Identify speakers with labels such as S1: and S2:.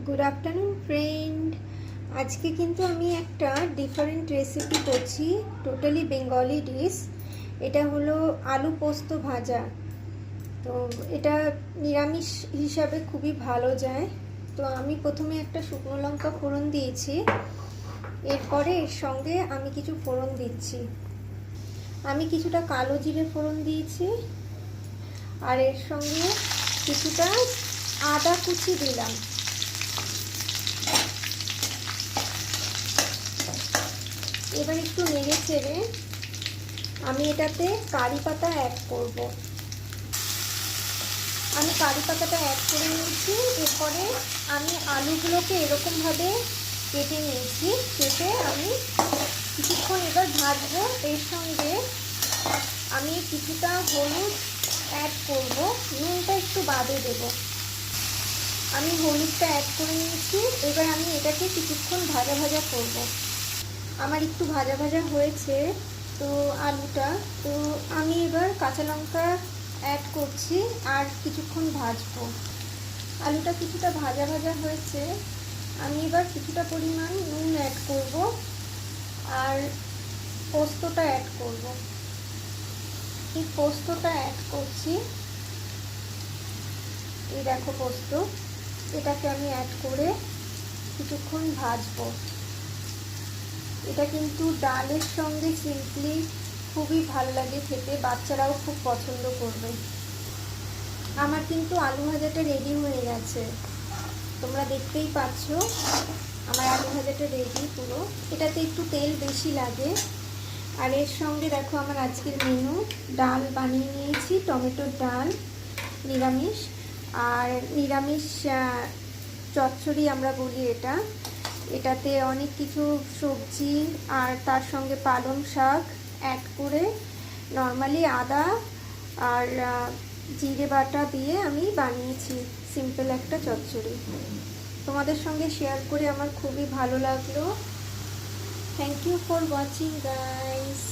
S1: Good afternoon friend. আজকে কিন্তু আমি একটা ডিফারেন্ট রেসিপি করছি, টোটালি বেঙ্গলি ডিশ। এটা হলো আলু পোস্ত ভাজা। তো এটা নিরামিষ হিসাবে খুবই ভালো যায়। তো আমি প্রথমে একটা শুকনো লঙ্কা ফোড়ন দিয়েছি, এরপরে এর সঙ্গে আমি কিছু ফোড়ন দিচ্ছি। আমি কিছুটা কালো জিরে ফোড়ন দিয়েছি, আর এর সঙ্গে কিছুটা আদা কুচি দিলাম। এবার একটু নেড়ে চেড়ে আমি এটাতে কারি পাতা অ্যাড করব। আমি কারি পাতাটা অ্যাড করে নিয়েছি। এরপরে আমি আলুগুলোকে এরকমভাবে কেটে নিয়েছি। কেটে আমি কিছুক্ষণ এবার ভাজবো। এর সঙ্গে আমি কিছুটা হলুদ অ্যাড করব, নুনটা একটু বাদে দেব। আমি হলুদটা অ্যাড করে নিয়েছি। এবার আমি এটাকে কিছুক্ষণ ভাজা ভাজা করব। আমার একটু ভাজা ভাজা হয়েছে তো আলুটা, তো আমি এবার কাঁচা লঙ্কা অ্যাড করছি আর কিছুক্ষণ ভাজবো। আলুটা কিছুটা ভাজা ভাজা হয়েছে, আমি এবার কিছুটা পরিমাণ নুন অ্যাড করব আর পোস্তটা অ্যাড করব। এই পোস্তটা অ্যাড করছি। এই দেখো পোস্ত, এটাকে আমি অ্যাড করে কিছুক্ষণ ভাজবো। এটা কিন্তু ডালের সঙ্গে সিম্পলি খুবই ভালো লাগে খেতে, বাচ্চারাও খুব পছন্দ করবে। আমার কিন্তু আলু ভাজাটা রেডি হয়ে গেছে, তোমরা দেখতেই পাচ্ছ আমার আলু ভাজাটা রেডি পুরো। এটাতে একটু তেল বেশি লাগে। আর এর সঙ্গে দেখো আমার আজকের মেনু, ডাল বানিয়ে নিয়েছি, টমেটোর ডাল নিরামিষ, আর নিরামিষ চচ্চড়ি আমরা বলি এটা। এটাতে অনেক কিছু সবজি আর তার সঙ্গে পালং শাক অ্যাড করে নর্মালি আদা আর জিরে বাটা দিয়ে আমি বানিয়েছি সিম্পল একটা চচ্চড়ি। তোমাদের সঙ্গে শেয়ার করে আমার খুবই ভালো লাগলো। Thank you for watching guys.